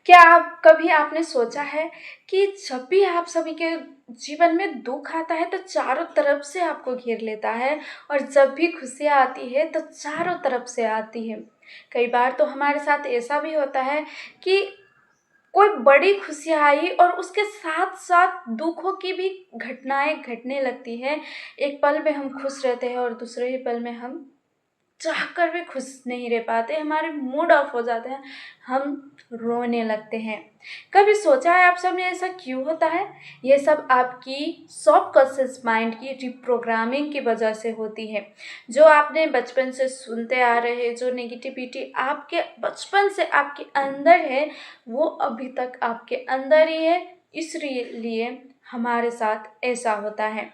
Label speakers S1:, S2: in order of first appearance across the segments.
S1: क्या आप कभी आपने सोचा है कि जब भी आप सभी के जीवन में दुख आता है तो चारों तरफ से आपको घेर लेता है, और जब भी खुशियाँ आती है तो चारों तरफ से आती है। कई बार तो हमारे साथ ऐसा भी होता है कि कोई बड़ी खुशियाँ आई और उसके साथ साथ दुखों की भी घटनाएं घटने लगती हैं। एक पल में हम खुश रहते हैं और दूसरे ही पल में हम चाहकर भी खुश नहीं रह पाते, हमारे मूड ऑफ हो जाते हैं, हम रोने लगते हैं। कभी सोचा है आप सब ने ऐसा क्यों होता है? ये सब आपकी सबकॉन्शियस माइंड की रिप्रोग्रामिंग की वजह से होती है। जो आपने बचपन से सुनते आ रहे हैं, जो नेगेटिविटी आपके बचपन से आपके अंदर है, वो अभी तक आपके अंदर ही है, इसलिए हमारे साथ ऐसा होता है।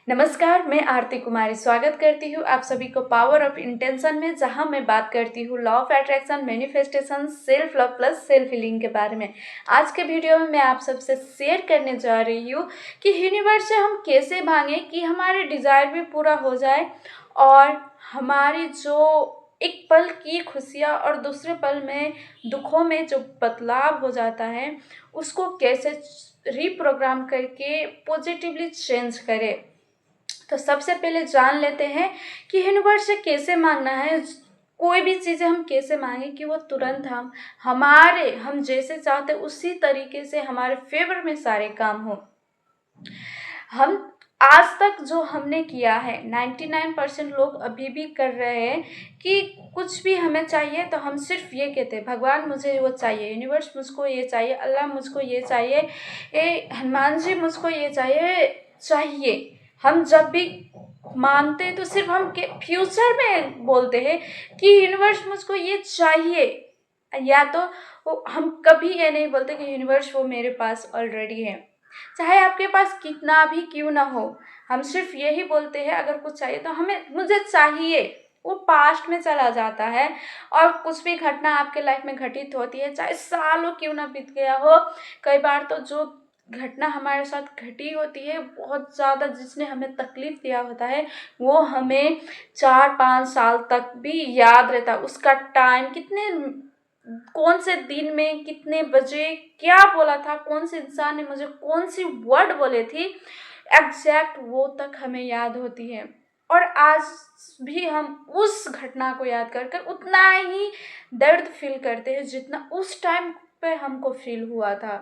S1: नमस्कार, मैं आरती कुमारी स्वागत करती हूँ आप सभी को पावर ऑफ इंटेंशन में, जहाँ मैं बात करती हूँ law of attraction, manifestation, self love plus self healing के बारे में। आज के वीडियो में मैं आप सबसे शेयर करने जा रही हूँ कि यूनिवर्स से हम कैसे मांगे कि हमारे डिज़ायर भी पूरा हो जाए, और हमारी जो एक पल की खुशियाँ और दूसरे पल में दुखों में जो बदलाव हो जाता है, उसको कैसे रीप्रोग्राम करके पॉजिटिवली चेंज करें। तो सबसे पहले जान लेते हैं कि यूनिवर्स से कैसे मांगना है। कोई भी चीज़ें हम कैसे मांगे कि वो तुरंत हम जैसे चाहते उसी तरीके से हमारे फेवर में सारे काम हो। हम आज तक जो हमने किया है, 99% लोग अभी भी कर रहे हैं कि कुछ भी हमें चाहिए तो हम सिर्फ ये कहते हैं, भगवान मुझे वो चाहिए, यूनिवर्स मुझको ये चाहिए, अल्लाह मुझको ये चाहिए, हनुमान जी मुझको ये चाहिए। हम जब भी मानते हैं तो सिर्फ हम फ्यूचर में बोलते हैं कि यूनिवर्स मुझको ये चाहिए, या तो हम कभी ये नहीं बोलते कि यूनिवर्स वो मेरे पास ऑलरेडी है। चाहे आपके पास कितना भी क्यों ना हो, हम सिर्फ यही बोलते हैं अगर कुछ चाहिए तो मुझे चाहिए। वो पास्ट में चला जाता है, और कुछ भी घटना आपके लाइफ में घटित होती है, चाहे सालों क्यों ना बीत गया हो। कई बार तो जो घटना हमारे साथ घटी होती है बहुत ज़्यादा, जिसने हमें तकलीफ दिया होता है, वो हमें 4-5 साल तक भी याद रहता है। उसका टाइम कौन से दिन में कितने बजे क्या बोला था, कौन से इंसान ने मुझे कौन सी वर्ड बोले थी, एग्जैक्ट वो तक हमें याद होती है। और आज भी हम उस घटना को याद कर कर उतना ही दर्द फील करते हैं जितना उस टाइम पे हमको फील हुआ था।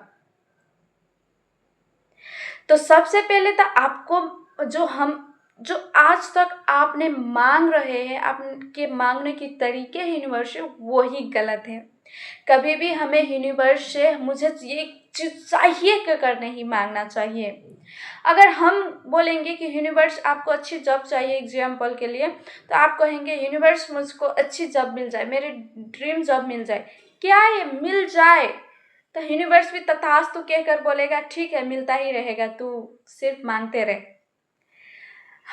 S1: तो सबसे पहले तो आपको जो आज तक आपने मांग रहे हैं, आपके मांगने की तरीके यूनिवर्स से वो ही गलत है। कभी भी हमें यूनिवर्स से मुझे ये चीज़ चाहिए कर नहीं मांगना चाहिए। अगर हम बोलेंगे कि यूनिवर्स आपको अच्छी जॉब चाहिए एग्जाम्पल के लिए, तो आप कहेंगे यूनिवर्स मुझको अच्छी जॉब मिल जाए, मेरी ड्रीम जॉब मिल जाए। क्या ये मिल जाए? तो यूनिवर्स भी तथास्तु कहकर बोलेगा ठीक है, मिलता ही रहेगा, तू सिर्फ मांगते रहे।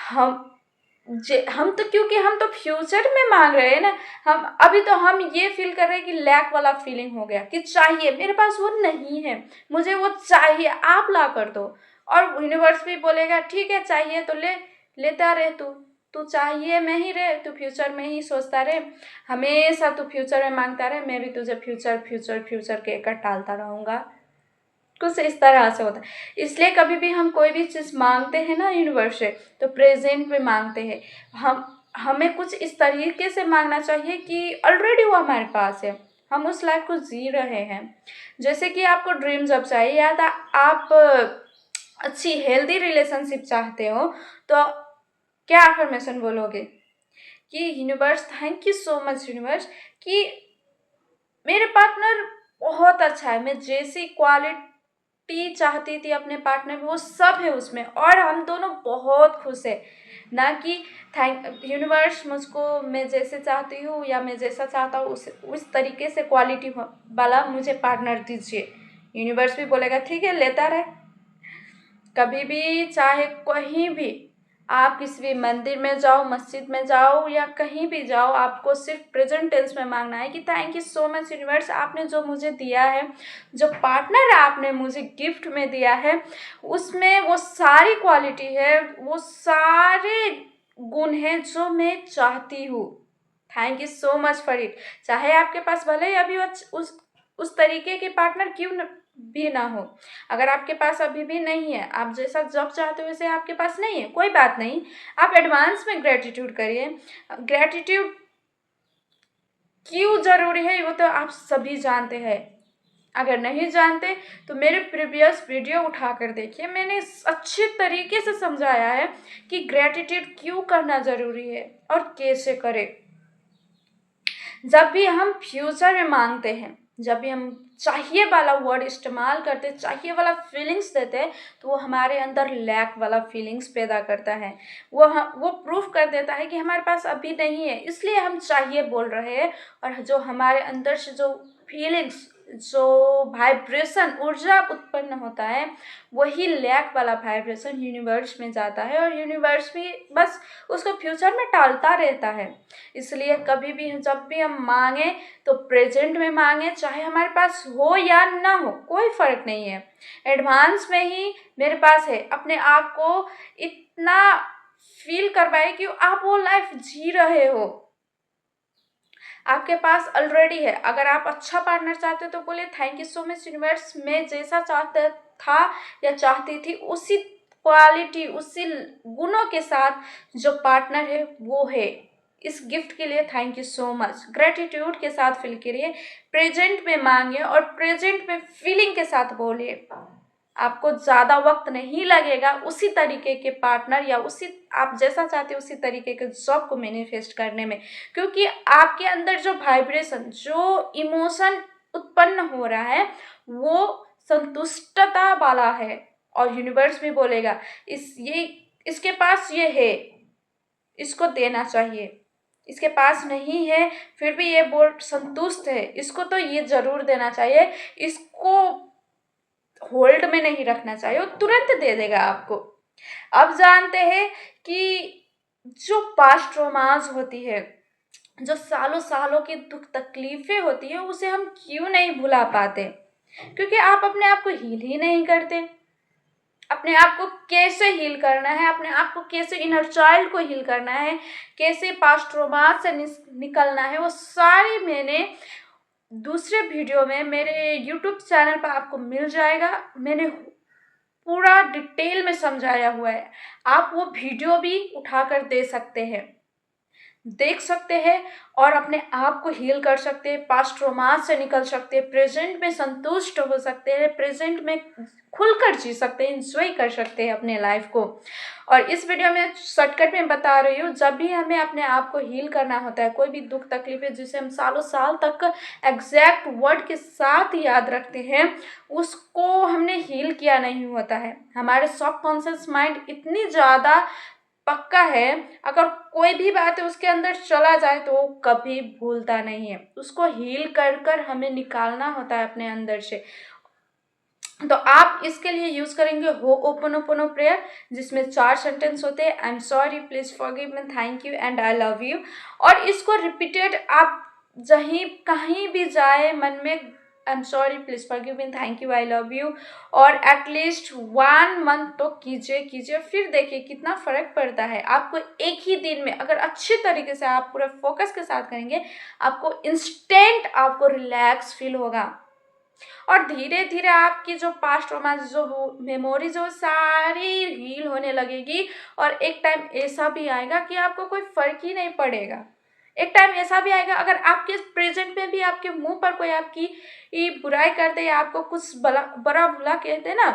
S1: हम तो क्योंकि हम तो फ्यूचर में मांग रहे हैं ना, हम ये फील कर रहे हैं कि लैक वाला फीलिंग हो गया कि चाहिए, मेरे पास वो नहीं है, मुझे वो चाहिए, आप ला कर दो। और यूनिवर्स भी बोलेगा ठीक है, चाहिए तो लेता रहे, तू तू चाहिए में ही रहे, तू फ्यूचर में ही सोचता रहे, हमेशा तू फ्यूचर में मांगता रहे, मैं भी तुझे फ्यूचर फ्यूचर फ्यूचर कहकर टालता रहूँगा। कुछ इस तरह से होता है। इसलिए कभी भी हम कोई भी चीज़ मांगते हैं ना यूनिवर्स से, तो प्रेजेंट में मांगते हैं। हमें कुछ इस तरीके से मांगना चाहिए कि ऑलरेडी वो हमारे पास है, हम उस लाइफ को जी रहे हैं। जैसे कि आपको ड्रीम जॉब चाहिए या तो आप अच्छी हेल्दी रिलेशनशिप चाहते हो, तो क्या अफर्मेशन बोलोगे कि universe, thank you so much universe, कि मेरे पार्टनर बहुत अच्छा है, मैं जैसी क्वालिटी चाहती थी अपने पार्टनर में वो सब है उसमें, और हम दोनों बहुत खुश है। ना कि थैंक यूनिवर्स, मुझको मैं जैसे चाहती हूँ या मैं जैसा चाहता हूँ उस तरीके से क्वालिटी वाला मुझे पार्टनर दीजिए। यूनिवर्स भी बोलेगा ठीक है, लेता रहे। कभी भी चाहे कहीं भी आप किसी भी मंदिर में जाओ, मस्जिद में जाओ या कहीं भी जाओ, आपको सिर्फ प्रेजेंट टेंस में मांगना है कि thank you so much universe, आपने जो मुझे दिया है, जो पार्टनर आपने मुझे गिफ्ट में दिया है, उसमें वो सारी क्वालिटी है, वो सारे गुण हैं जो मैं चाहती हूँ। Thank you so much for it. चाहे आपके पास भले ही अभी उस उस तरीके के पार्टनर क्यों भी ना हो। अगर आपके पास अभी भी नहीं है, आप जैसा जॉब चाहते हो वैसे आपके पास नहीं है, कोई बात नहीं, आप एडवांस में ग्रेटिट्यूड करिए। ग्रेटिट्यूड क्यों ज़रूरी है वो तो आप सभी जानते हैं। अगर नहीं जानते तो मेरे प्रीवियस वीडियो उठाकर देखिए, मैंने अच्छे तरीके से समझाया है कि ग्रेटिट्यूड क्यों करना ज़रूरी है और कैसे करें। जब भी हम फ्यूचर में मांगते हैं, जब भी हम चाहिए वाला वर्ड इस्तेमाल करते, चाहिए वाला फीलिंग्स देते हैं, तो वो हमारे अंदर लैक वाला फीलिंग्स पैदा करता है। वो प्रूफ कर देता है कि हमारे पास अभी नहीं है, इसलिए हम चाहिए बोल रहे हैं। और जो हमारे अंदर से जो फीलिंग्स, जो वाइब्रेशन, ऊर्जा उत्पन्न होता है, वही लैक वाला वाइब्रेशन यूनिवर्स में जाता है और यूनिवर्स भी बस उसको फ्यूचर में टालता रहता है। इसलिए कभी भी जब भी हम मांगे तो प्रेजेंट में मांगे, चाहे हमारे पास हो या ना हो, कोई फर्क नहीं है। एडवांस में ही मेरे पास है, अपने आप को इतना फील करवाए कि आप वो लाइफ जी रहे हो, आपके पास ऑलरेडी है। अगर आप अच्छा पार्टनर चाहते हो तो बोले thank you so much universe, मैं जैसा चाहता था या चाहती थी उसी क्वालिटी, उसी गुणों के साथ जो पार्टनर है वो है। इस गिफ्ट के लिए thank you so much. Gratitude के साथ फील करिए, प्रेजेंट में मांगिए और प्रेजेंट में फीलिंग के साथ बोलिए। आपको ज़्यादा वक्त नहीं लगेगा उसी तरीके के पार्टनर या उसी आप जैसा चाहते हो उसी तरीके के जॉब को मैनिफेस्ट करने में, क्योंकि आपके अंदर जो वाइब्रेशन, जो इमोशन उत्पन्न हो रहा है वो संतुष्टता वाला है। और यूनिवर्स भी बोलेगा इसके पास ये है, इसको देना चाहिए। इसके पास नहीं है फिर भी ये बोल संतुष्ट है, इसको तो ये जरूर देना चाहिए, इसको होल्ड में नहीं रखना चाहिए, वो तुरंत दे देगा आपको। अब जानते हैं कि जो पास्ट रोमांस होती है, जो सालों सालों की दुख तकलीफें होती है, उसे हम क्यों नहीं भुला पाते? क्योंकि आप अपने आप को हील ही नहीं करते। अपने आप को कैसे हील करना है, अपने आप को कैसे इनर चाइल्ड को हील करना है, कैसे पास्ट रोमांस से निकलना है, वो सारी मैंने दूसरे वीडियो में मेरे यूट्यूब चैनल पर आपको मिल जाएगा। मैंने पूरा डिटेल में समझाया हुआ है। आप वो वीडियो भी उठाकर देख सकते हैं और अपने आप को हील कर सकते हैं, पास्ट रोमांस से निकल सकते हैं, प्रेजेंट में संतुष्ट हो सकते हैं, प्रेजेंट में खुलकर जी सकते हैं, एंजॉय कर सकते हैं अपने लाइफ को। और इस वीडियो में शॉर्टकट में बता रही हूँ, जब भी हमें अपने आप को हील करना होता है, कोई भी दुख तकलीफ है जिसे हम सालों साल तक एग्जैक्ट वर्ड के साथ याद रखते हैं, उसको हमने हील किया नहीं होता है। हमारे सबकॉन्शियस माइंड इतनी ज़्यादा पक्का है, अगर कोई भी बात है उसके अंदर चला जाए तो वो कभी भूलता नहीं है। उसको हील कर कर हमें निकालना होता है अपने अंदर से। तो आप इसके लिए यूज करेंगे होओपोनोपोनो प्रेयर, जिसमें 4 सेंटेंस होते हैं। I am sorry, please forgive me, thank you and I love you. और इसको रिपीटेड आप कहीं भी जाए मन में, I am sorry, please forgive me, thank you, I love you, और एटलीस्ट 1 मंथ तो कीजिए। फिर देखिए कितना फर्क पड़ता है आपको। एक ही दिन में अगर अच्छे तरीके से आप पूरा फोकस के साथ करेंगे, आपको इंस्टेंट आपको रिलैक्स फील होगा। और धीरे धीरे आपकी जो पास्ट रोमांस, जो मेमोरीज, वो सारी हील होने लगेगी। और एक टाइम ऐसा भी आएगा कि आपको कोई फर्क ही नहीं पड़ेगा। एक टाइम ऐसा भी आएगा, अगर आपके प्रेजेंट में भी आपके मुंह पर कोई आपकी बुराई कर दे या आपको कुछ बड़ा बुरा कहते ना,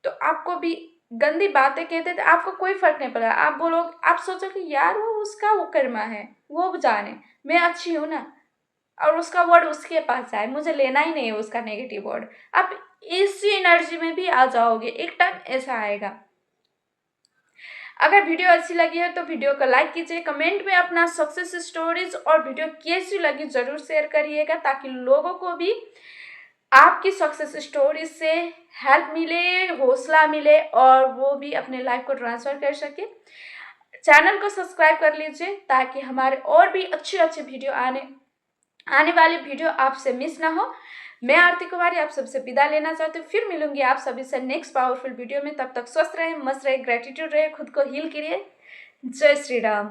S1: तो आपको भी गंदी बातें कहते तो आपको कोई फर्क नहीं पड़ेगा। आप बोलो, आप सोचो कि यार वो उसका वो कर्मा है, वो जाने, मैं अच्छी हूँ ना, और उसका वर्ड उसके पास जाए, मुझे लेना ही नहीं है उसका नेगेटिव वर्ड। आप इसी एनर्जी में भी आ जाओगे, एक टाइम ऐसा आएगा। अगर वीडियो अच्छी लगी है तो वीडियो को लाइक कीजिए, कमेंट में अपना सक्सेस स्टोरीज और वीडियो कैसी लगी जरूर शेयर करिएगा, ताकि लोगों को भी आपकी सक्सेस स्टोरी से हेल्प मिले, हौसला मिले और वो भी अपने लाइफ को ट्रांसफर कर सके। चैनल को सब्सक्राइब कर लीजिए ताकि हमारे और भी अच्छे वीडियो आने वाली वीडियो आपसे मिस ना हो। मैं आरती कुमारी आप सबसे विदा लेना चाहती हूँ। फिर मिलूंगी आप सभी से नेक्स्ट पावरफुल वीडियो में। तब तक स्वस्थ रहे, मस्त रहे, ग्रेटिट्यूड रहे, खुद को हील करिए। जय श्री राम।